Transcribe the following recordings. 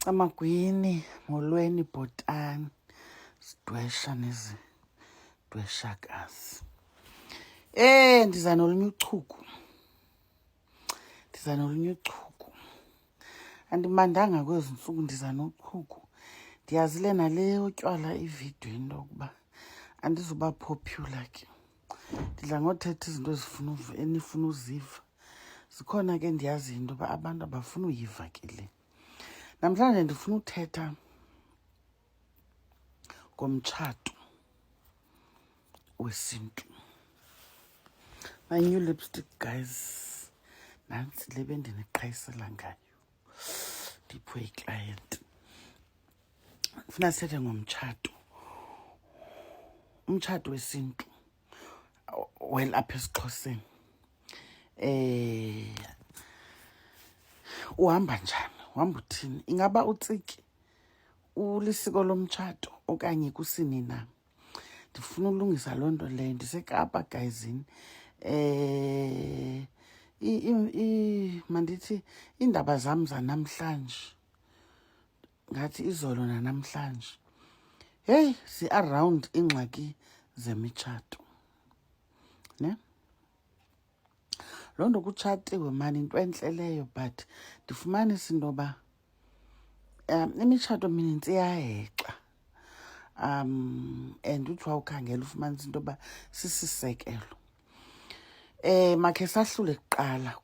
Amagwini, molweni bhotani, sidwesha nezidweshakazi. Ndiza nolunye uchuku. Andimandanga kwezi ntsuku ndiza nochuku. Ndiyazile nale yotywala ividiyo into yokuba andizuba popular ke. Ndidla ngothetha izinto enifuna uziva. Zikhona ke ndiyazi into yoba abantu abafuna uyiva ke le. Namhlanje ndifuna uthetha ngomtshato wesintu. My new lipstick, guys. Nantsi le bendiniqhayisela ngayo. Ndiphiwe yiclient. Ndifuna sithethe ngomtshato. Umtshato wesintu. Well, apha esiXhoseni. Uhamba njani? Uhamba uthini? Ingaba utsiki ulisiko lomtshato okanye kusini na? Ndifuna ulungisa loo nto leyo. NdiseKapa guyizini. Mandithi iindaba zam zanamhlanje ngathi izolo nanamhlanje zi-around iingxaki zemitshato, ne? Loo nto kutshatiwe mani into entle leyo, but ndifumanisa into yoba imitshato eminintsi iyahexa. And uthi wawukhangela ufumanisa into yoba sisisekelo. Makhe sahlule kuqala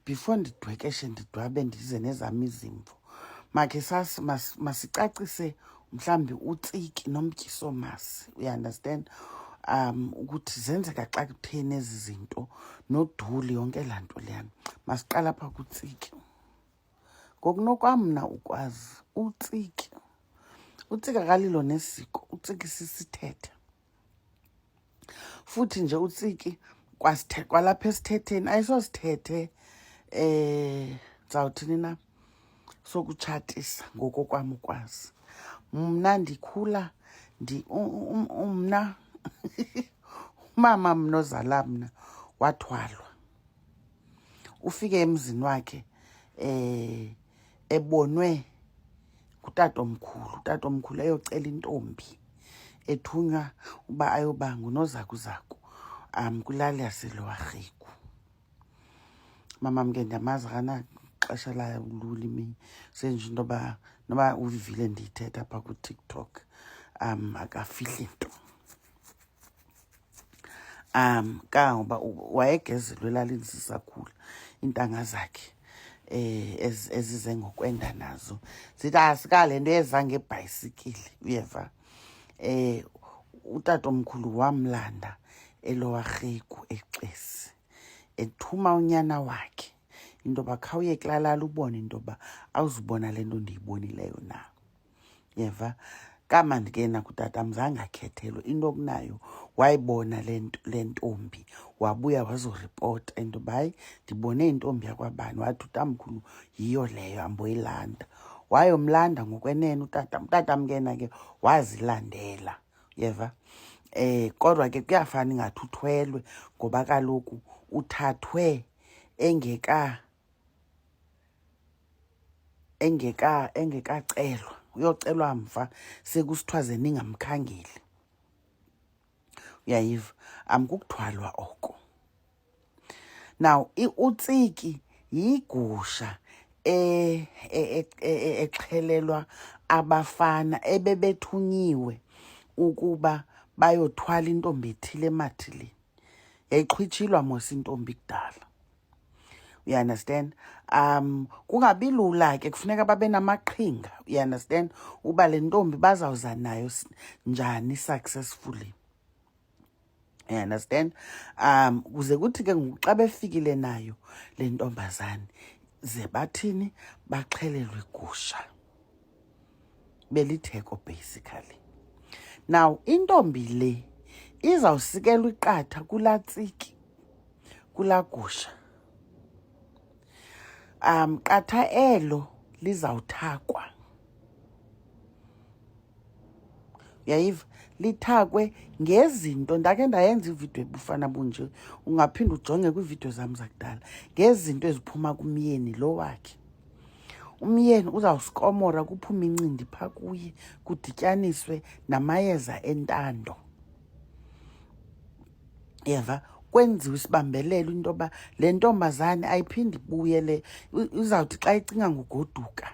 before ndidwekeshe ndidwabe ndize nezam izimvo. Makhe masicacise mhlawumbi utsiki nomtyisomasi, uyaunderstand? Ukuthi zenzeka xa kutheni ezi zinto, noduli, yonke laa nto leyana. Masiqala apha kutsiki. Ngokunokwam mna ukwazi utsiki. Utsiki akalilo nesiko. Utsiki sisithethe. Futhi nje utsiki kwalapha esithetheni ayisosithethe ndizawuthini na sokutshatisa ngokokwam ukwazi. Mna ndikhula umna umama mna ozala mna wathwalwa. Ufike emzini wakhe ebonwe ngutatomkhulu. Utatomkhulu eyocela intombi, ethunywa uba ayoba ngunozakuzaku kwilali yaseLoarheko. Mamam ke ndiyamazi xesha layo lula imini. Senje into yoba noba uvile ndiyithetha apha kuTikTok akafihli nto. Kangoba wayegezelwe elalini sisakhula. Iintanga zakhe ezize ngokwenda nazo zithi asikale nto eza ngebhayisikili, uyeva. Utatomkhulu wamlanda eLoarheko eXesi, ethuma unyana wakhe into yoba khawuye kulaa lali ubone into yoba awuzubona le nto ndiyibonileyo na, yeva. Kamandi ke nakutatam zange akhethelwe. Into okunayo wayibona le ntombi, wabuya wazoripota into yoba hayi ndibone intombi yakwabani. Wathi utamkhulu yiyo leyo, hamboyilanda. Wayomlanda ngokwenene utatam. Utatam ke na ke wazilandela, yeva. Kodwa ke kuyafana ingathi uthwelwe ngoba kaloku uthathwe engekacelwa. Uyocelwa mva sekusithwaze ningamkhangeli, uyayiva. Kukuthwalwa oko. Now utsiki yigusha exhelelwa abafana ebebethunyiwe ukuba bayothwala intombi ethile emathileni. Yayiqhwitshilwa mos intombi kudala, uyaunderstand? Kungabi lula ke, kufuneka babe namaqhinga, uyaunderstand, uba le ntombi bazawuza nayo njani successfully, uyaunderstand. Kuze kuthi ke ngoku xa befikile nayo le ntombazane ze bathini, baxhelelwe igusha. Belitheko basically. Now intombi le izawusikelwa iqatha kulaa tsiki, kulaa gusha. Qatha elo lizawuthakwa, uyayiva. Lithakwe ngezinto, ndakhe ndayenza ividiyo ebufana bunje, ungaphinda ujonge kwiividiyo zam zakudala, ngezinto eziphuma kumyeni lo wakhe. umyeni uzawusikomora kuphume incindi phaa kuye kudityaniswe namayeza entando. Yeva, kwenziwe isibambelelo into yoba le ntombazane ayiphindi ibuye izawuthi xa icinga ngogoduka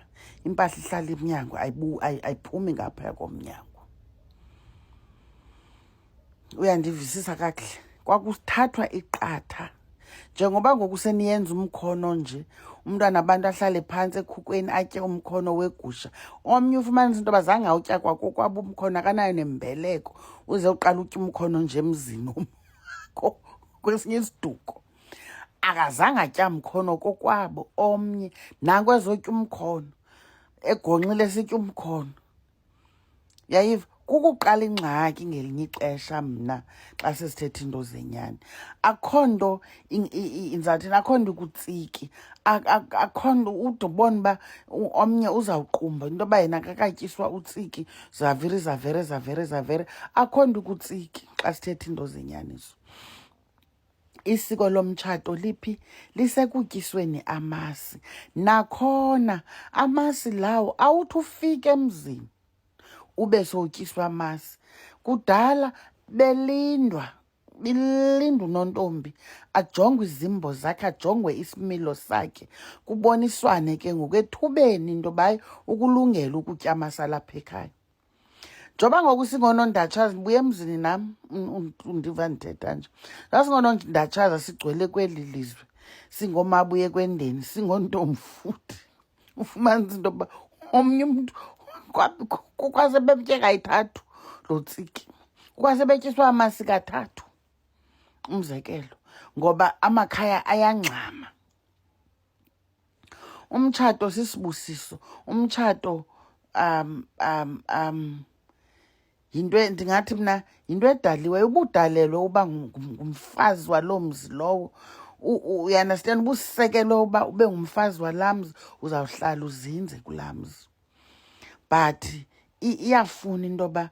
impahla ihlala emnyango ayiphumi ngaphaya komnyango. Uyandivisisa kakuhle? Kwakuthathwa iqatha njengoba ngoku seniyenza umkhono nje, umntwana abantu ahlale phantsi ekhukweni atye umkhono wegusha. Omnye ufumanisa into yoba zange awutya kwakokwabo umkhono, akanayo nembeleko, uze uqala utya umkhono nje emzini kwesinye isiduko. Akazange atya mkhono kokwabo. Omnye nanku ezotya umkhono, egonxile esitya umkhono. Yayiva, kukuqala ingxaki ngelinye ixesha mna xa sesithetha into zenyani. Akho nto inzathini, akho nto ikutsiki, akho nto ude ubone uba omnye uzawuqumba into yoba yena kakatyiswa utsiki, zavere. Akho nto ikutsiki xa sithetha into zenyaniso. Isiko lomtshato liphi? Lisekutyisweni amasi. Nakhona amasi lawo awuthi ufike emzini ube sowutyiswa amasi. Kudala bilindwa unontombi, ajongwe izimbo zakhe, ajongwe isimilo sakhe, kuboniswane ke ngokwethubeni into yoba ukulungela ukutya amasi alapha ekhaya. Njoba ngoku singonondatshaza, ndibuye emzini nam undiva ndithetha nje. Xa singonondatshaza sigcwele kweli lizwe, singomabuye kwendeni, singontombi futhi, ufumanisa into yoba omnye umntu kukwase bemtye kayithathu lo tsiki, kukwase betyiswa amasi kathathu. Umzekelo, ngoba amakhaya ayangxama. Umtshato sisibusiso. Umtshato yinto ndingathi mna yinto edaliweyo. Ubudalelwe uba ngumfazi waloo mzi lowo. Uyandastand, ubusisekelo uba ube ngumfazi walaa mzi, uzawuhlala uzinze kulaa mzi. But iyafuna into yoba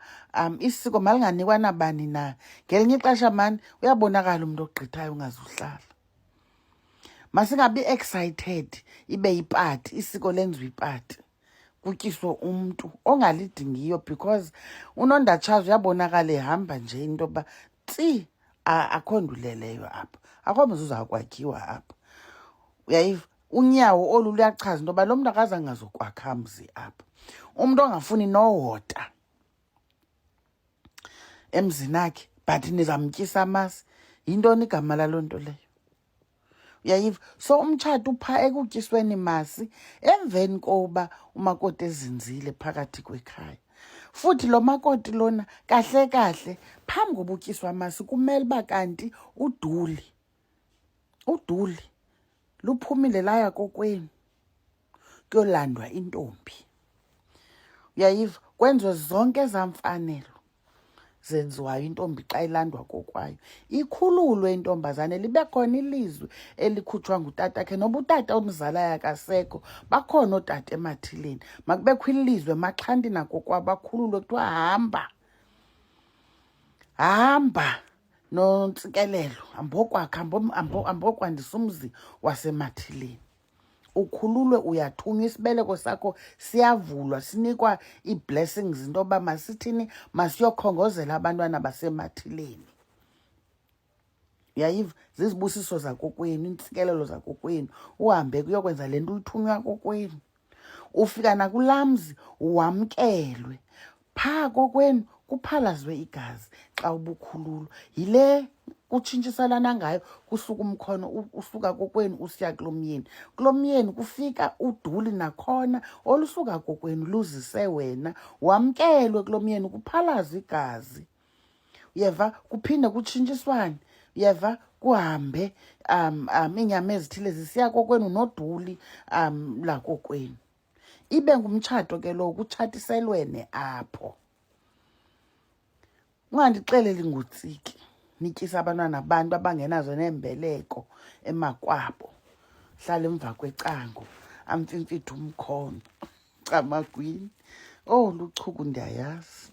isiko malinganikwa nabani na. Ngelinye ixesha mani uyabonakala umntu ogqithayo ungazuhlala. Masingabi excited ibe yipati, isiko lenziwe ipati, kutyiswe umntu ongalidingiyo, because unondatshazo uyabonakala ehamba nje into yoba akho nduleleyo apha, akho mzi uzawukwakhiwa apha. Uyayiva, unyawo olu luyachaza into yoba lo mntu akazange azokwakha mzi apha. Umntu ongafuni nohota emzini akhe but nizamtyisa amasi. Yintoni igama laloo nto leyo? Uyayiva? So umtshato uphaa ekutyisweni masi emveni koba umakoti ezinzile phakathi kwekhaya. Futhi lo makoti lona kahle kahle phambi koba utyiswa amasi kumele uba kanti uduli luphumile laya kokwenu kuyolandwa intombi. Uyayiva? Kwenziwe zonke ezaa mfanelo zenziwayo intombi xa ilandwa kokwayo. Ikhululwe intombazane, libe khona ilizwi elikhutshwa ngutatakhe. Noba utata omzalayo akasekho, bakhona ootata emathileni. Makubekho ilizwe emaxhanti nakokwabo, bakhululwe kuthiwa hamba nontsikelelo, ambokwakha, ambokwandisa umzi wasemathileni. Ukhululwe, uyathunywa, isibeleko sakho siyavulwa, sinikwa ii-blessings into yoba masithini, masiyokhongozela abantwana basemathileni. Uyayiva? Zizibusiso zakokwenu, iintsikelelo zakokwenu. Uhambe kuyokwenza le nto uyithunywa kokwenu. Ufika nakulaa mzi wamkelwe. Phaa kokwenu kuphalazwe igazi xa ubukhululwa. Yile kutshintshiselana ngayo kusuka umkhono usuka kokwenu usiya kulo myeni. Kulo myeni kufika uduli nakhona olusuka kokwenu luzise wena. Wamkelwe kulo myeni, kuphalazwe igazi. Uyeva? Kuphinde kutshintshiswane. Uyeva? Kuhambe iinyama ezithile zisiya kokwenu noduli lakokwenu. Ibe ngumtshato ke lowo, kutshatiselwene apho. Ungandixeleli ngutsiki nityisa abantwana abantu abangenazo neembeleko emakwabo. Hlala emva kwecango, amfimfithe umkhono. Camagwini. Oh, luchuku ndiyayazi.